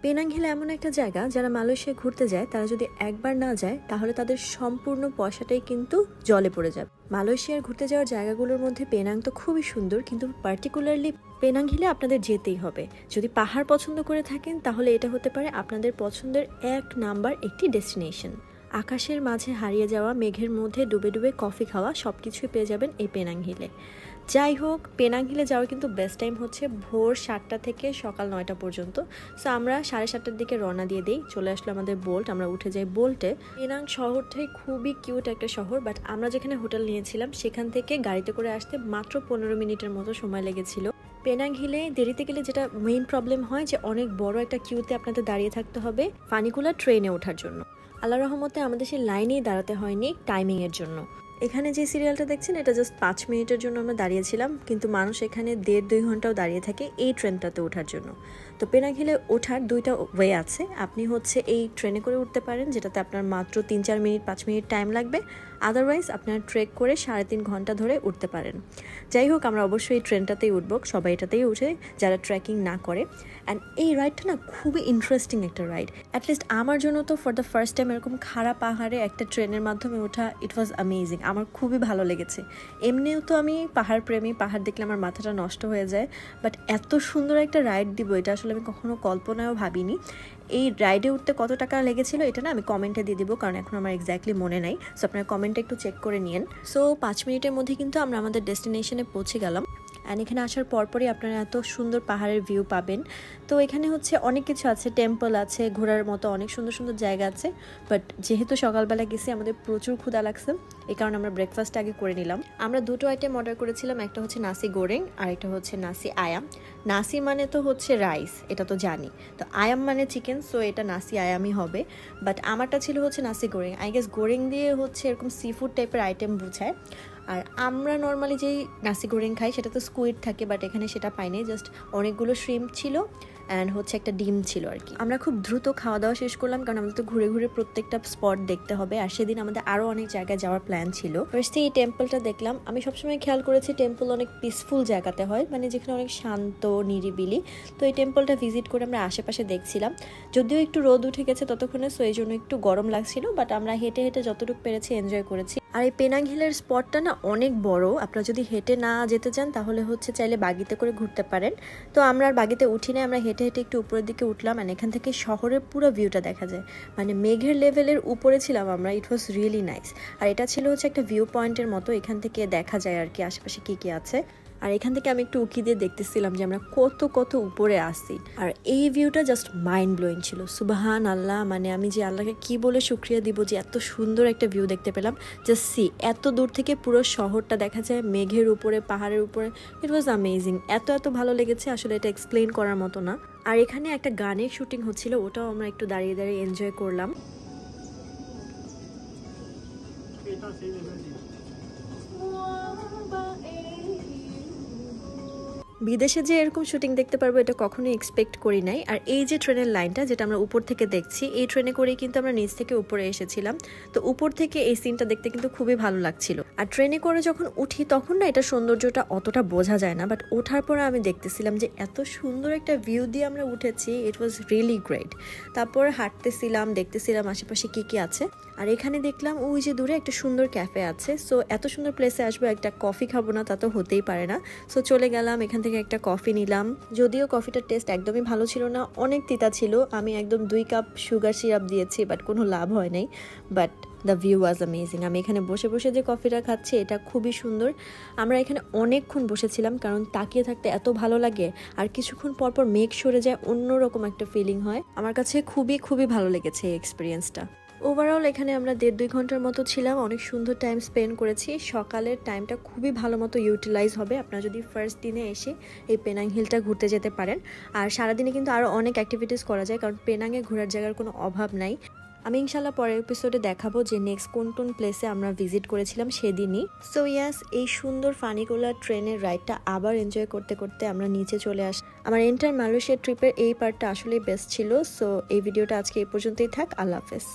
Penang hill এমন একটা জায়গা যারা মালয়েশিয়া ঘুরতে যায় তারা যদি একবার না যায় তাহলে তাদের সম্পূর্ণ পয়সাটাই কিন্তু জলে পড়ে যাবে। মালয়েশিয়ার ঘুরতে যাওয়ার জায়গাগুলোর মধ্যে পেনাং তো খুবই সুন্দর, কিন্তু পার্টিকুলারলি পেনাং হিলে আপনাদের যেতেই হবে। যদি পাহাড় পছন্দ করে থাকেন তাহলে এটা হতে পারে আপনাদের পছন্দের এক নাম্বার একটি ডেস্টিনেশন। আকাশের মাঝে হারিয়ে যাওয়া, মেঘের মধ্যে ডুবে ডুবে কফি খাওয়া, সব কিছুই পেয়ে যাবেন এই পেনাং হিলে। যাই হোক, পেনাং হিলে যাওয়ার কিন্তু বেস্ট টাইম হচ্ছে ভোর 7টা থেকে সকাল 9টা পর্যন্ত। সো আমরা 7:30টার দিকে রওনা দিয়ে দিই। চলে আসলো আমাদের বোল্ট, আমরা উঠে যাই বোল্টে। পেনাং শহরটাই খুবই কিউট একটা শহর, বাট আমরা যেখানে হোটেল নিয়েছিলাম সেখান থেকে গাড়িতে করে আসতে মাত্র 15 মিনিটের মতো সময় লেগেছিল। পেনাং হিলে দেরিতে গেলে যেটা মেইন প্রবলেম হয় যে অনেক বড় একটা কিউতে আপনাদের দাঁড়িয়ে থাকতে হবে ফানিকুলার ট্রেনে ওঠার জন্য। আল্লাহ রহমতে আমাদের সেই লাইনেই দাঁড়াতে হয়নি টাইমিংয়ের জন্য। এখানে যে সিরিয়ালটা দেখছেন এটা জাস্ট 5 মিনিটের জন্য আমরা দাঁড়িয়েছিলাম, কিন্তু মানুষ এখানে 1.5-2 ঘন্টাও দাঁড়িয়ে থাকে এই ট্রেনটাতে ওঠার জন্য। তো পেনাং হিলে ওঠার দুইটা ওয়ে আছে। আপনি হচ্ছে এই ট্রেনে করে উঠতে পারেন, যেটাতে আপনার মাত্র 3-4 মিনিট 5 মিনিট টাইম লাগবে। আদারওয়াইজ আপনার ট্রেক করে 3.5 ঘন্টা ধরে উঠতে পারেন। যাই হোক, আমরা অবশ্যই এই ট্রেনটাতেই উঠবো, সবাই এটাতেই উঠে যারা ট্রেকিং না করে। অ্যান্ড এই রাইডটা না খুবই ইন্টারেস্টিং একটা রাইড। অ্যাটলিস্ট আমার জন্য তো ফর দ্য ফার্স্ট টাইম এরকম খাড়া পাহাড়ে একটা ট্রেনের মাধ্যমে ওঠা, ইট ওয়াজ অ্যামেজিং। আমার খুবই ভালো লেগেছে। এমনিও তো আমি পাহাড় প্রেমী, পাহাড় দেখলে আমার মাথাটা নষ্ট হয়ে যায়, বাট এত সুন্দর একটা রাইড দিব এটা আসলে আমি কখনো কল্পনাও ভাবিনি। এই রাইডে উঠতে কত টাকা লেগেছিল এটা না আমি কমেন্টে দিয়ে দিব, কারণ এখন আমার এক্স্যাক্টলি মনে নাই। সো আপনার কমেন্টটা একটু চেক করে নিন। সো 5 মিনিটের মধ্যে কিন্তু আমরা আমাদের ডেস্টিনেশনে পৌঁছে গেলাম। অ্যান্ড এখানে আসার পরপরই আপনারা এত সুন্দর পাহাড়ের ভিউ পাবেন। তো এখানে হচ্ছে অনেক কিছু আছে, টেম্পল আছে, ঘোরার মতো অনেক সুন্দর সুন্দর জায়গা আছে। বাট যেহেতু সকালবেলা গেছি আমাদের প্রচুর ক্ষুধা লাগছে, এই কারণে আমরা ব্রেকফাস্ট আগে করে নিলাম। আমরা দুটো আইটেম অর্ডার করেছিলাম, একটা হচ্ছে নাসি গোরেং আর একটা হচ্ছে নাসি আয়াম। নাসি মানে তো হচ্ছে রাইস, এটা তো জানি। তো আয়াম মানে চিকেন, সো এটা নাসি আয়ামই হবে। বাট আমারটা ছিল হচ্ছে নাসি গোরেং। আই গেস গোরেং দিয়ে হচ্ছে এরকম সি ফুড টাইপের আইটেম বোঝায়। আর আমরা নর্মালি যেই নাসি গোরেং খাই সেটা তো স্কুইড থাকে, বাট এখানে সেটা পাইনি। জাস্ট অনেকগুলো শ্রিম্প ছিল অ্যান্ড হচ্ছে একটা ডিম ছিল আর কি। আমরা খুব দ্রুত খাওয়া দাওয়া শেষ করলাম, কারণ আমাদের তো ঘুরে ঘুরে প্রত্যেকটা স্পট দেখতে হবে, আর সেদিন আমাদের আরও অনেক জায়গায় যাওয়ার প্ল্যান ছিল। ফার্স্টে এই টেম্পলটা দেখলাম। আমি সবসময় খেয়াল করেছি টেম্পল অনেক পিসফুল জায়গাতে হয়, মানে যেখানে অনেক শান্ত নিরিবিলি। তো এই টেম্পলটা ভিজিট করে আমরা আশেপাশে দেখছিলাম। যদিও একটু রোদ উঠে গেছে ততক্ষণে, সো এই জন্য একটু গরম লাগছিল, বাট আমরা হেঁটে হেঁটে যতটুকু পেরেছি এনজয় করেছি। আর এই পেনাং হিলের স্পটটা না অনেক বড়। আপনারা যদি হেঁটে না যেতে চান তাহলে হচ্ছে চাইলে বাগিতে করে ঘুরতে পারেন। তো আমরা আর বাগিতে উঠি না, আমরা হেঁটে হেঁটে একটু উপরের দিকে উঠলাম। আর এখান থেকে শহরের পুরো ভিউটা দেখা যায়, মানে মেঘের লেভেলের উপরে ছিলাম আমরা। ইট ওয়াজ রিয়েলি নাইস। আর এটা ছিল হচ্ছে একটা ভিউ পয়েন্টের মতো, এখান থেকে দেখা যায় আর কি আশেপাশে কি কি আছে। আর এখান থেকে আমি একটু উকি দিয়ে দেখতেছিলাম যে আমরা কত কত উপরে আসছি। আর এই ভিউটা জাস্ট মাইন্ড ব্লোয়িং ছিল। সুবহান আল্লাহ, মানে আমি যে আল্লাহকে কি বলে শুকরিয়া দিব যে এত সুন্দর একটা ভিউ দেখতে পেলাম। জাস্ট সি, এত দূর থেকে পুরো শহরটা দেখা যায় মেঘের উপরে, পাহাড়ের উপরে। ইট ওয়াজ অ্যামেজিং। এত এত ভালো লেগেছে, আসলে এটা এক্সপ্লেইন করার মতো না। আর এখানে একটা গানের শুটিং হচ্ছিল, ওটাও আমরা একটু দাঁড়িয়ে দাঁড়িয়ে এনজয় করলাম। বিদেশে যে এরকম শুটিং দেখতে পারবো এটা কখনোই এক্সপেক্ট করি নাই। আর এই যে ট্রেনের লাইনটা যেটা আমরা উপর থেকে দেখছি, এই ট্রেনে করেই কিন্তু আমরা নিচ থেকে উপরে এসেছিলাম। তো উপর থেকে এই সিনটা দেখতে কিন্তু খুবই ভালো লাগছিল। আর ট্রেনে করে যখন উঠি তখন না এটা সৌন্দর্যটা অতটা বোঝা যায় না, বাট ওঠার পরে আমি দেখতেছিলাম যে এত সুন্দর একটা ভিউ দিয়ে আমরা উঠেছি। ইট ওয়াজ রিয়েলি গ্রেট। তারপর হাঁটতেছিলাম, দেখতেছিলাম আশেপাশে কি কি আছে। আর এখানে দেখলাম ওই যে দূরে একটা সুন্দর ক্যাফে আছে। সো এত সুন্দর প্লেসে আসবো, একটা কফি খাবো না তা তো হতেই পারে না। সো চলে গেলাম, এখান থেকে একটা কফি নিলাম। যদিও কফিটার টেস্ট একদমই ভালো ছিল না, অনেক তিতা ছিল। আমি একদম 2 কাপ সুগার সিরাপ দিয়েছি, বাট কোনো লাভ হয় নাই। But the view was amazing. আমি এখানে বসে বসে যে কফিটা খাচ্ছি এটা খুবই সুন্দর। আমরা এখানে অনেকক্ষণ বসেছিলাম, কারণ তাকিয়ে থাকতে এত ভালো লাগে। আর কিছুক্ষণ পরপর মেঘ সরে যায়, অন্যরকম একটা ফিলিং হয়। আমার কাছে খুবই খুবই ভালো লেগেছে এই এক্সপিরিয়েন্সটা। ওভারঅল এখানে আমরা 1.5-2 ঘন্টার মতো ছিলাম, অনেক সুন্দর টাইম স্পেন্ড করেছি। সকালের টাইমটা খুবই ভালো মতো ইউটিলাইজ হবে আপনারা যদি ফার্স্ট দিনে এসে এই পেনাং হিলটা ঘুরতে যেতে পারেন। আর সারাদিনে কিন্তু আরও অনেক অ্যাক্টিভিটিস করা যায়, কারণ পেনাংয়ে ঘোরার জায়গার কোনো অভাব নাই। আমি ইনশাল্লাহ পরের এপিসোডে দেখাবো যে নেক্সট কোন কোন প্লেসে আমরা ভিজিট করেছিলাম সেদিনই। সো ইয়াস, এই সুন্দর ফানিকুলার ট্রেনের রাইডটা আবার এনজয় করতে করতে আমরা নিচে চলে আসি। আমার এন্টার মালয়েশিয়া ট্রিপের এই পার্টটা আসলেই বেস্ট ছিল। সো এই ভিডিওটা আজকে এই পর্যন্তই থাক। আল্লাহ হাফেজ।